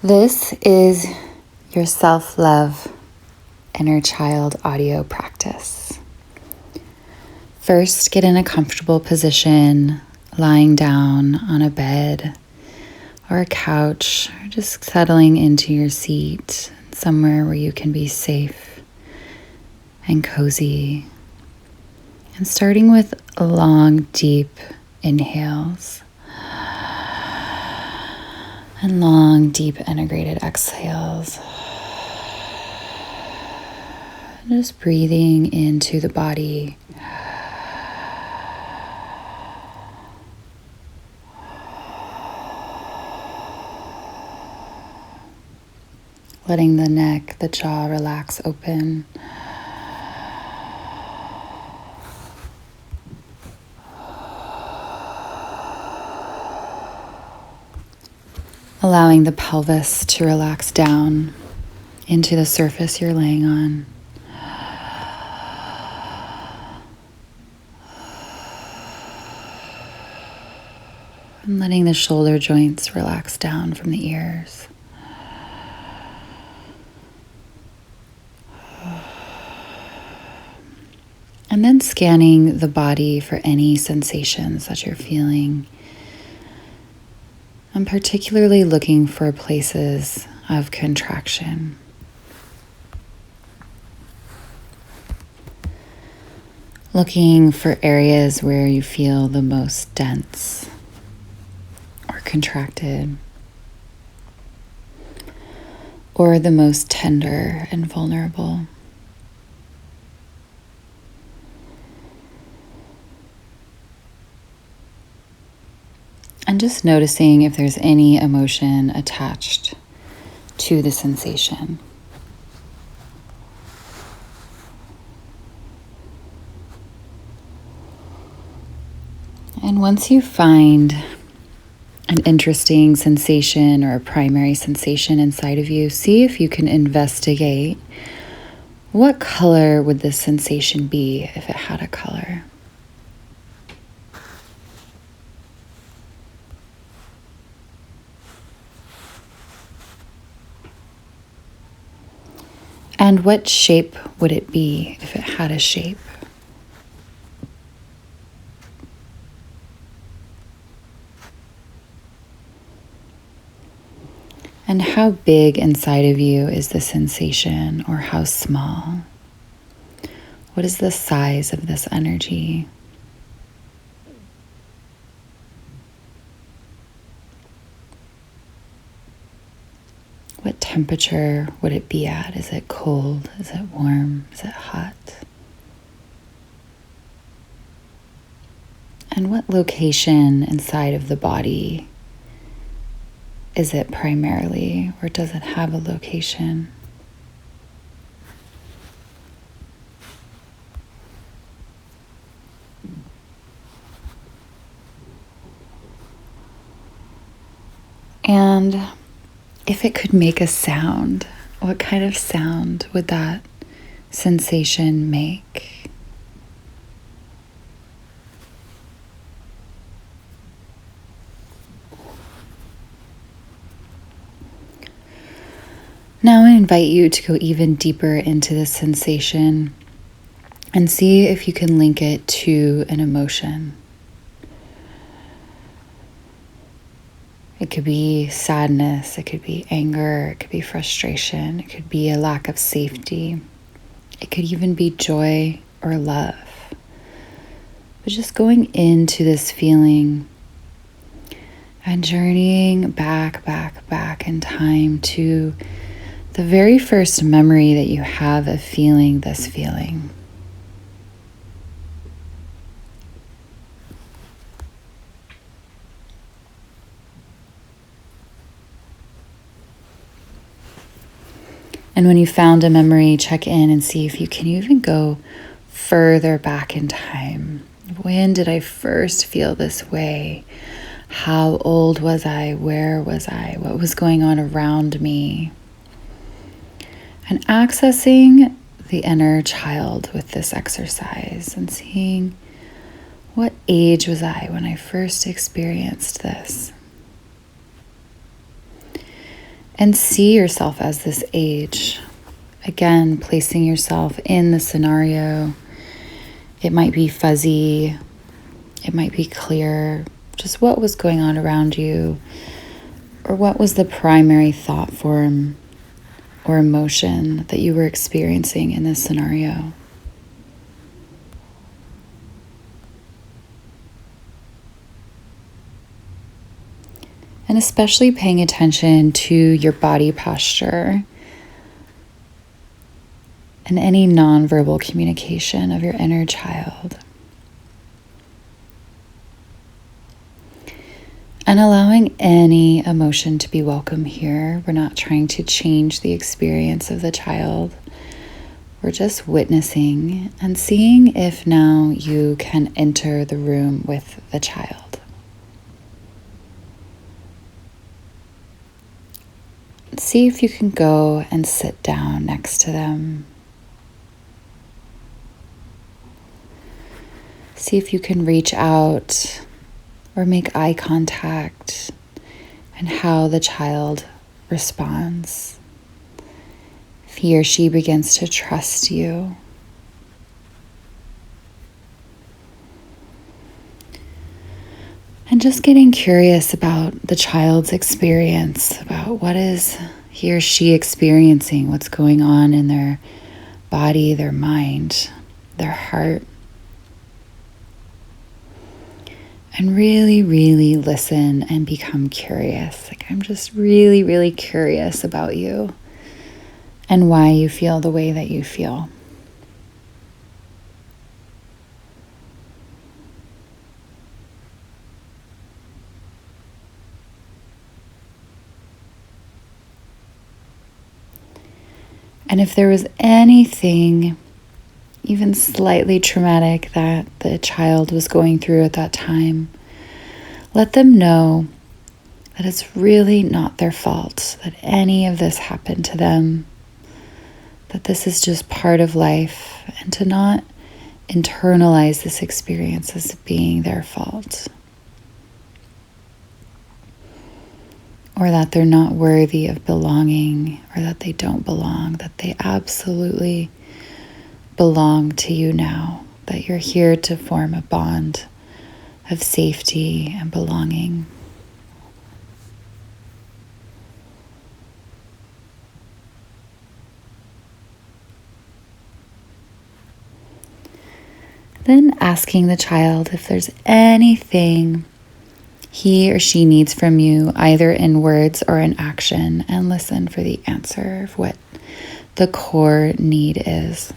This is your self-love inner child audio practice. First, get in a comfortable position, lying down on a bed or a couch, or just settling into your seat, somewhere where you can be safe and cozy. And starting with long, deep inhales and long, deep integrated exhales. Just breathing into the body. Letting the neck, the jaw relax open. Allowing the pelvis to relax down into the surface you're laying on. And letting the shoulder joints relax down from the ears. And then scanning the body for any sensations that you're feeling. I'm particularly looking for places of contraction. Looking for areas where you feel the most dense or contracted, or the most tender and vulnerable. And just noticing if there's any emotion attached to the sensation. And once you find an interesting sensation or a primary sensation inside of you, see if you can investigate what color would this sensation be if it had a color. And what shape would it be if it had a shape? And how big inside of you is the sensation, or how small? What is the size of this energy? What temperature would it be at? Is it cold? Is it warm? Is it hot? And what location inside of the body is it primarily, or does it have a location? And if it could make a sound, what kind of sound would that sensation make? Now I invite you to go even deeper into this sensation and see if you can link it to an emotion. It could be sadness, it could be anger, it could be frustration, it could be a lack of safety. It could even be joy or love. But just going into this feeling and journeying back in time to the very first memory that you have of feeling this feeling. And when you found a memory, check in and see if you can even go further back in time. When did I first feel this way? How old was I? Where was I? What was going on around me? And accessing the inner child with this exercise and seeing what age was I when I first experienced this. And see yourself as this age. Again, placing yourself in the scenario. It might be fuzzy, it might be clear, just what was going on around you, or what was the primary thought form or emotion that you were experiencing in this scenario. And especially paying attention to your body posture and any nonverbal communication of your inner child. And allowing any emotion to be welcome here. We're not trying to change the experience of the child. We're just witnessing and seeing if now you can enter the room with the child. See if you can go and sit down next to them. See if you can reach out or make eye contact and how the child responds. If he or she begins to trust you. And just getting curious about the child's experience, about what is he or she experiencing, what's going on in their body, their mind, their heart. And really, really listen and become curious. Like, I'm just really, really curious about you and why you feel the way that you feel. And if there was anything, even slightly traumatic, that the child was going through at that time, let them know that it's really not their fault that any of this happened to them, that this is just part of life, and to not internalize this experience as being their fault. Or that they're not worthy of belonging, or that they don't belong, that they absolutely belong to you now, that you're here to form a bond of safety and belonging. Then asking the child if there's anything he or she needs from you, either in words or in action, and listen for the answer of what the core need is.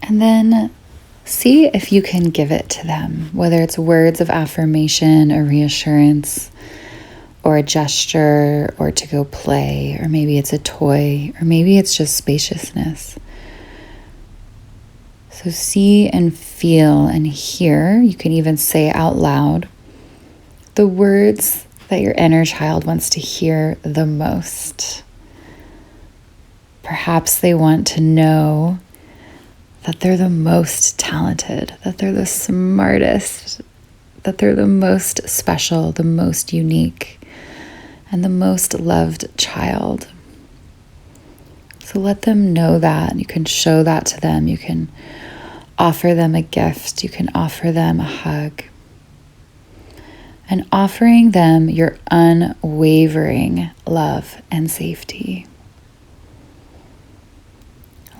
And then see if you can give it to them, whether it's words of affirmation or reassurance, or a gesture, or to go play, or maybe it's a toy, or maybe it's just spaciousness. So see and feel and hear. You can even say out loud the words that your inner child wants to hear the most. Perhaps they want to know that they're the most talented, that they're the smartest, that they're the most special, the most unique, and the most loved child. So let them know that. You can show that to them. You can offer them a gift. You can offer them a hug. And offering them your unwavering love and safety.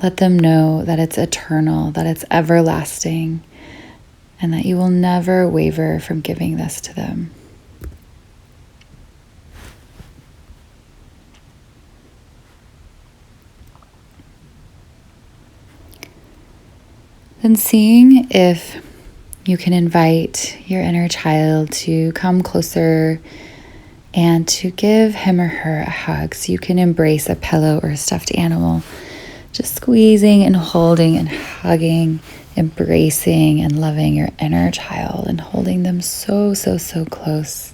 Let them know that it's eternal, that it's everlasting, and that you will never waver from giving this to them. Then seeing if you can invite your inner child to come closer and to give him or her a hug. So you can embrace a pillow or a stuffed animal, just squeezing and holding and hugging, embracing and loving your inner child and holding them so, so, so close.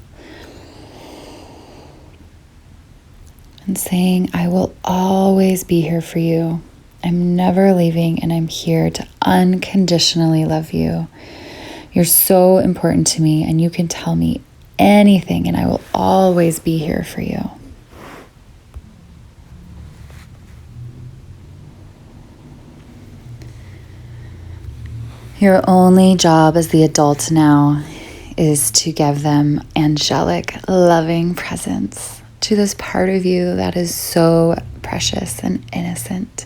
and saying, I will always be here for you. I'm never leaving, and I'm here to unconditionally love you. You're so important to me, and you can tell me anything, and I will always be here for you. Your only job as the adult now is to give them angelic, loving presence to this part of you that is so precious and innocent.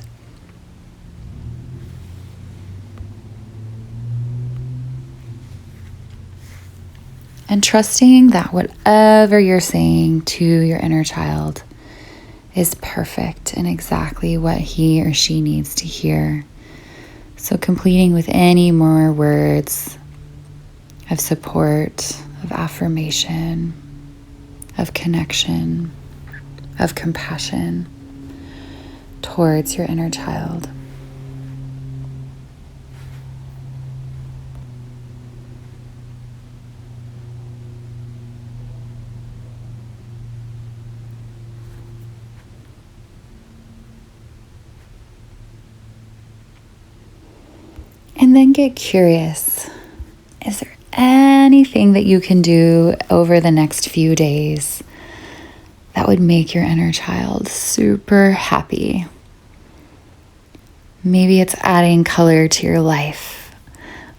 And trusting that whatever you're saying to your inner child is perfect and exactly what he or she needs to hear. So completing with any more words of support, of affirmation, of connection, of compassion towards your inner child. And then get curious. Is there anything that you can do over the next few days that would make your inner child super happy? Maybe it's adding color to your life,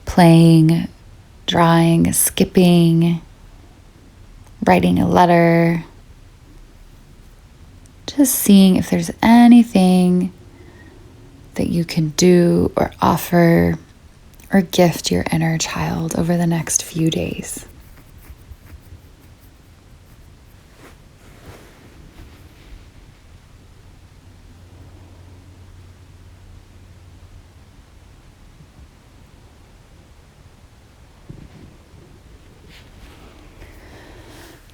playing, drawing, skipping, writing a letter, just seeing if there's anything that you can do or offer or gift your inner child over the next few days.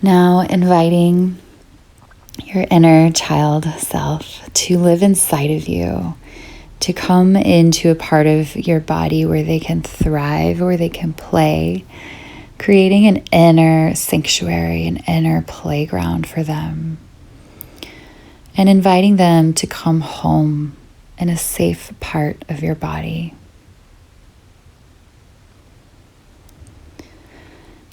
Now inviting your inner child self to live inside of you, to come into a part of your body where they can thrive, where they can play, creating an inner sanctuary, an inner playground for them, and inviting them to come home in a safe part of your body.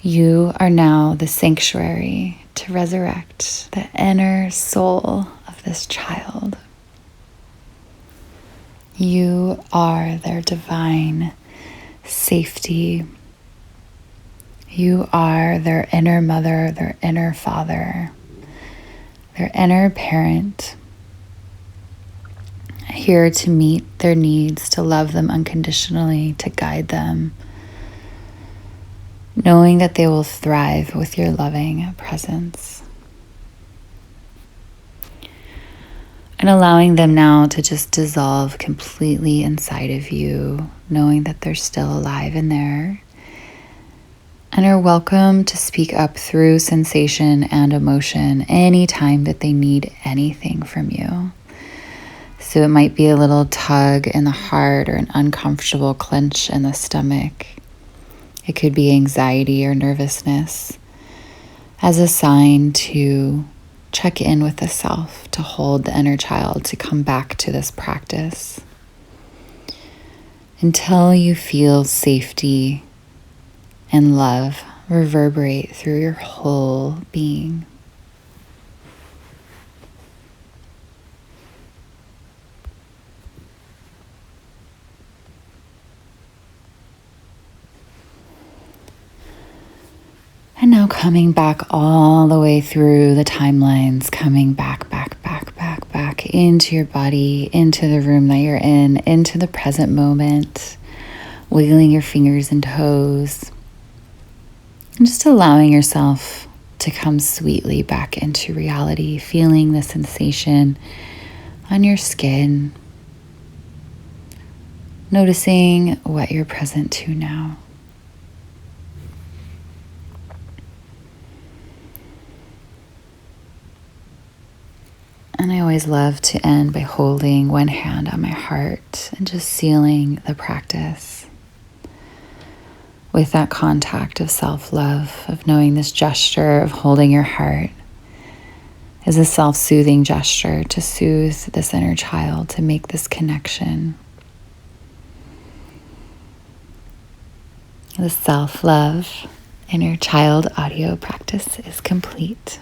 You are now the sanctuary to resurrect the inner soul of this child. You are their divine safety. You are their inner mother, their inner father, their inner parent, here to meet their needs, to love them unconditionally, to guide them, knowing that they will thrive with your loving presence. And allowing them now to just dissolve completely inside of you, knowing that they're still alive in there, and are welcome to speak up through sensation and emotion anytime that they need anything from you. So it might be a little tug in the heart or an uncomfortable clench in the stomach. It could be anxiety or nervousness as a sign to check in with the self, to hold the inner child, to come back to this practice until you feel safety and love reverberate through your whole being. And now coming back all the way through the timelines, coming back into your body, into the room that you're in, into the present moment, wiggling your fingers and toes, and just allowing yourself to come sweetly back into reality, feeling the sensation on your skin, noticing what you're present to now. And I always love to end by holding one hand on my heart and just sealing the practice with that contact of self-love, of knowing this gesture of holding your heart as a self-soothing gesture to soothe this inner child, to make this connection. The self-love inner child audio practice is complete.